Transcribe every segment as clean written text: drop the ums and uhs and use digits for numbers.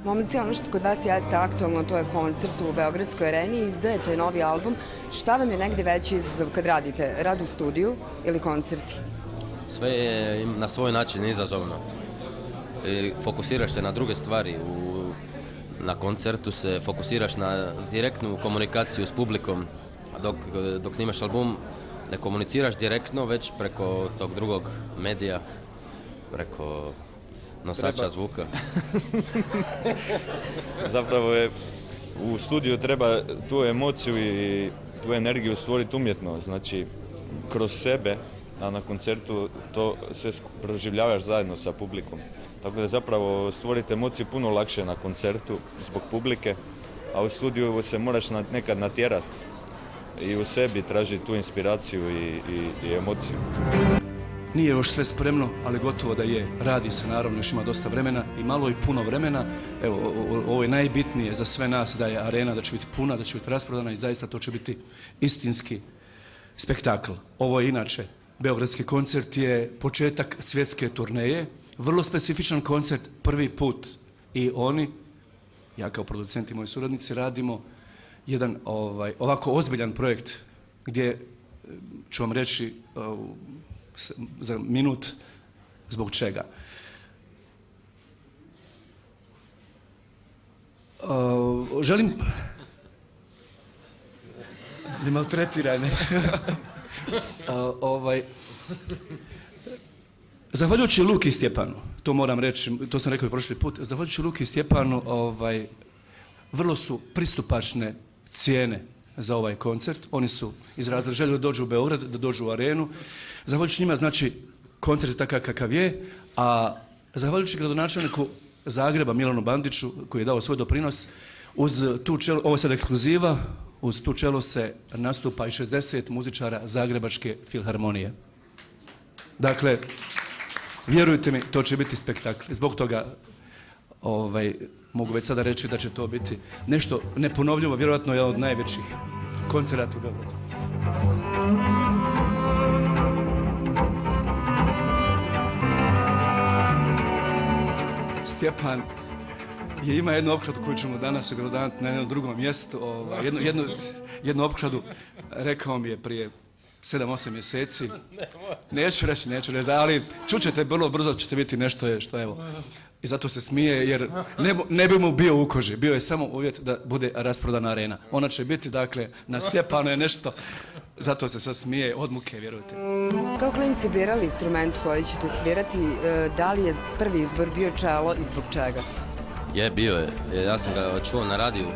Momci, ono što kod vas jeste aktualno, to je koncert u Beogradskoj areni, izdajete novi album. Šta vam je negde veći izazov kad radite? Rad u studiju ili koncerti? Sve je na svoj način izazovno. Fokusiraš se na druge stvari. Na koncertu se fokusiraš na direktnu komunikaciju s publikom, a dok snimaš album ne komuniciraš direktno, već preko tog drugog medija, preko nosača zvuka. Zapravo je u studiju treba tu emociju i tu energiju stvoriti umjetno, znači kroz sebe, a na koncertu to sve proživljavaš zajedno sa publikom. Tako da zapravo stvoriti emociju puno lakše na koncertu zbog publike, a u studiju se moraš nekad natjerati i u sebi tražiti tu inspiraciju i emociju. Nije još sve spremno, ali gotovo da je. Radi se, naravno, još ima dosta vremena i malo i puno vremena. Evo, ovo je najbitnije za sve nas, da je arena, da će biti puna, da će biti rasprodana i zaista to će biti istinski spektakl. Ovo je inače, Beogradski koncert je početak svjetske turneje, vrlo specifičan koncert, prvi put i oni, ja kao producent i moji suradnici, radimo jedan ovako ozbiljan projekt gdje ću vam reći za minut zbog čega. Želim... Ne maltretiraj, ne. Zahvaljujući Luki i Stjepanu, to moram reći, to sam rekao i prošli put, zahvaljujući Luki i Stjepanu, vrlo su pristupačne cijene za ovaj koncert. Oni su izrazili želju da dođu u Beograd, da dođu u arenu. Zahvaljujući njima, znači, koncert je takav kakav je, a zahvaljujući gradonačelniku Zagreba, Milanu Bandiću, koji je dao svoj doprinos, uz tu čelo, ovo je sad ekskluziva, uz tu čelo se nastupa i 60 muzičara Zagrebačke filharmonije. Dakle, vjerujte mi, to će biti spektakl. Zbog toga mogu već sada reći da će to biti nešto neponovljivo, vjerojatno je od najvećih koncerata u Beogradu. Stjepan ima jednu opkladu koju ćemo danas ogledanati na jednom drugom mjestu. Jednu opkladu rekao mi je prije 7-8 mjeseci. Neću reći, ali čućete, vrlo brzo ćete biti nešto što evo. I zato se smije, jer ne bi mu bio u koži. Bio je samo uvjet da bude rasprodana arena. Ona će biti, dakle, na Stjepanu je nešto, zato se sad smije od muke, vjerujte. Kao klinci birali instrument koji ćete svirati, da li je prvi izbor bio čelo i zbog čega? Bio je. Ja sam ga čuo na radiju,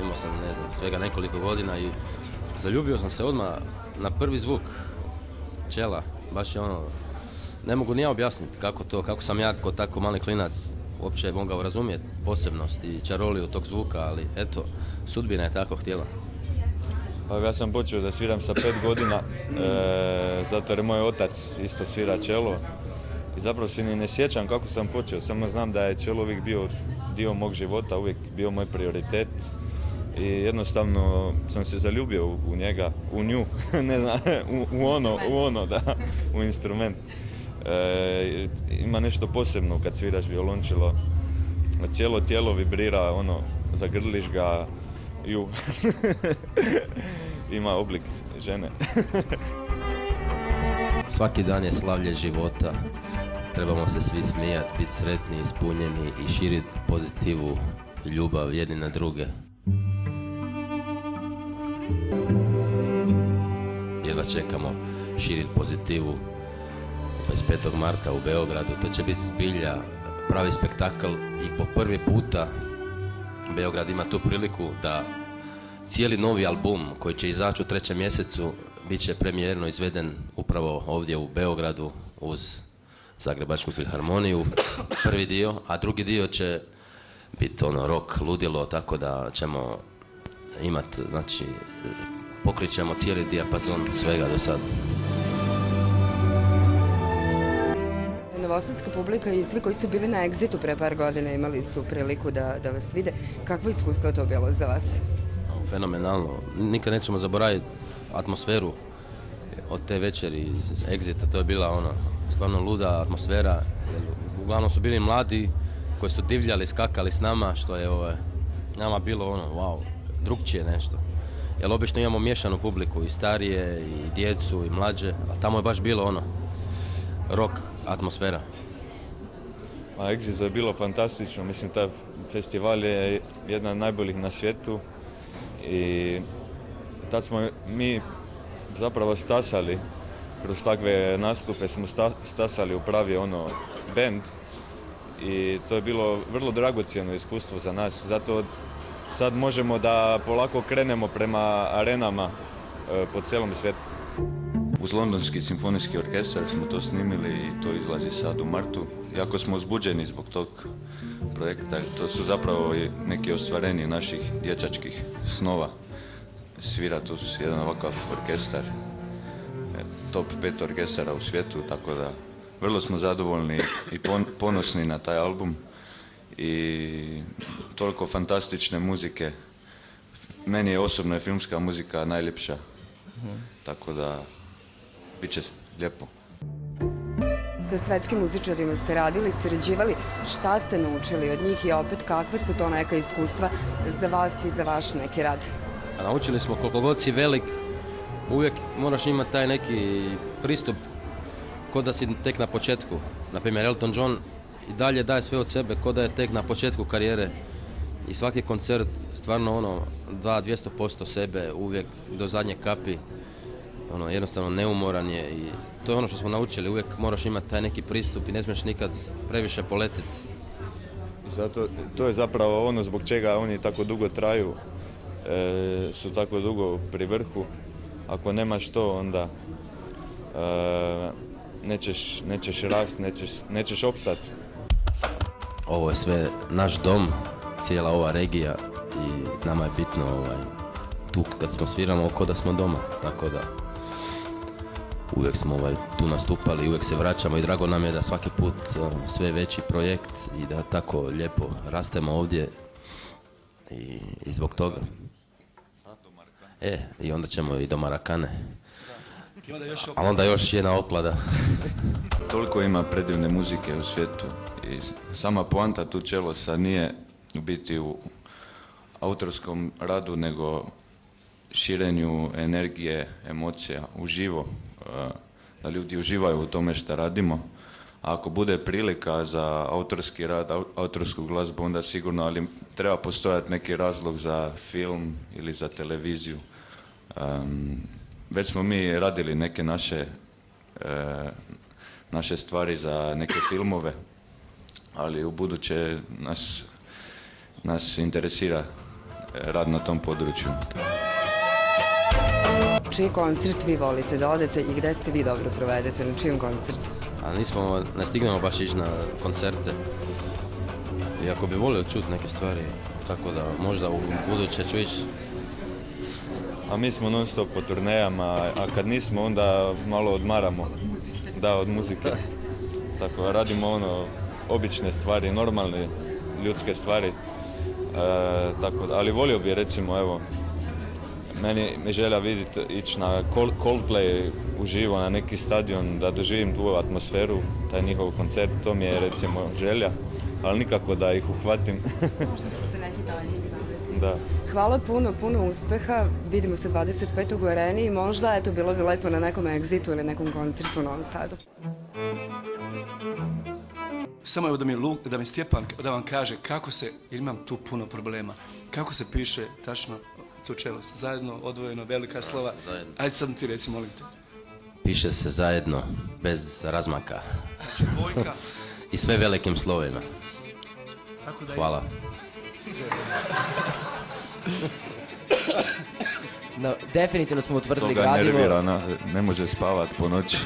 imao sam, ne znam, svega nekoliko godina i zaljubio sam se odmah na prvi zvuk čela. Baš je ono, ne mogu ni ja objasniti kako sam ja kao tako mali klinac uopće mogao razumjeti posebnost i čaroliju tog zvuka, ali eto, sudbina je tako htjela. Pa ja sam počeo da sviram sa 5 godina, zato jer moj otac isto svira čelo. I zapravo se ni ne sjećam kako sam počeo, samo znam da je čelo uvijek bio dio mog života, uvijek bio moj prioritet. I jednostavno sam se zaljubio u njega, u nju, ne znam, u instrument. Ima nešto posebno kad sviraš violončelo, cijelo tijelo vibrira, zagrliš ga, ima oblik žene. Svaki dan je slavlje života, trebamo se svi smijati, biti sretni, ispunjeni i širiti pozitivu i ljubav jedni na druge. Jedva čekamo širiti pozitivu 25. marta u Beogradu. To će biti zbilja pravi spektakl i po prvi puta Beograd ima tu priliku da cijeli novi album koji će izaći u 3. mjesecu bit će premijerno izveden upravo ovdje u Beogradu uz Zagrebačku filharmoniju, prvi dio, a drugi dio će biti rock, ludilo, tako da ćemo imati, znači, pokrit ćemo cijeli dijapazon svega do sada. Novosadska publika i svi koji su bili na Exitu pre par godina imali su priliku da vas vide. Kakvo iskustvo to bilo za vas? Fenomenalno. Nikad nećemo zaboraviti atmosferu od te večeri iz Exita. To je bila stvarno luda atmosfera. Uglavnom su bili mladi koji su divljali, skakali s nama, što je nama bilo wow, drugčije nešto. Jer obično imamo miješanu publiku, i starije, i djecu, i mlađe, a tamo je baš bilo rock atmosfera. A Exito je bilo fantastično, mislim taj festival je jedan od najboljih na svijetu i tad smo mi zapravo stasali, kroz takve nastupe smo stasali u pravi band i to je bilo vrlo dragocjeno iskustvo za nas, zato sad možemo da polako krenemo prema arenama po cijelom svijetu. Uz Londonski simfonijski orkestar smo to snimili i to izlazi sad u martu. Jako smo uzbuđeni zbog tog projekta, to su zapravo i neki ostvarenji naših dječačkih snova. Svirati uz jedan ovakav orkestar, top 5 orkestara u svijetu, tako da vrlo smo zadovoljni i ponosni na taj album i toliko fantastične muzike. Meni je osobno filmska muzika najljepša, tako da bit će lijepo. Sa svetskim muzičarima ste radili, sarađivali, šta ste naučili od njih i opet kakva su to neka iskustva za vas i za vaš neki rad? A naučili smo koliko god si velik, uvijek moraš imati taj neki pristup ko da si tek na početku. Naprimjer, Elton John i dalje daje sve od sebe ko da je tek na početku karijere i svaki koncert stvarno 200% sebe uvijek do zadnje kapi. Jednostavno neumoran je i to je ono što smo naučili, uvijek moraš imati taj neki pristup i ne smiješ nikad previše poletiti. Zato, to je zapravo zbog čega oni tako dugo traju, su tako dugo pri vrhu. Ako nemaš to, onda nećeš rast, nećeš opstati. Ovo je sve naš dom, cijela ova regija i nama je bitno tu kad smo sviramo oko da smo doma, tako da uvijek smo tu nastupali, uvijek se vraćamo i drago nam je da svaki put sve veći projekt i da tako lijepo rastemo ovdje i zbog toga. I onda ćemo i do Marakane. A onda još jedna oklada. Toliko ima predivne muzike u svijetu i sama poanta tu Čelosa nije u biti u autorskom radu, nego širenju energije, emocija, uživo, da ljudi uživaju u tome što radimo. A ako bude prilika za autorski rad, autorsku glazbu, onda sigurno, ali treba postojati neki razlog za film ili za televiziju. Već smo mi radili neke naše stvari za neke filmove, ali u buduće nas interesira rad na tom području. Čiji koncert vi volite da odete i gde se vi dobro provedete, na čijem koncertu? A ne stignemo baš ići na koncerte. Iako bi volio čuti neke stvari, tako da možda u buduće ću ići. A mi smo non stop po turnejama, a kad nismo onda malo odmaramo. Da, od muzike. Tako, radimo obične stvari, normalne ljudske stvari. Ali volio bi recimo, meni me želja vidjeti ići na Coldplay uživo na neki stadion, da doživim tu atmosferu, taj njihov koncert, to mi je recimo želja, ali nikako da ih uhvatim. Možda će se neki dalje navesti. Da. Hvala puno uspeha, vidimo se 25. u Areni i možda, bilo bi lepo na nekom Exitu ili nekom koncertu u Novom Sadu. Samo da mi Stjepan da vam kaže kako se, jer imam tu puno problema, kako se piše tačno tu Čelos, zajedno, odvojeno, velika slova. Zajedno. Ajde sad ti reci, molim te. Piše se zajedno, bez razmaka. Znači dvojka. I sve velikim slovima. Tako da hvala. No, definitivno smo utvrdili Toga gradivo. nervira, ne može spavati po noći.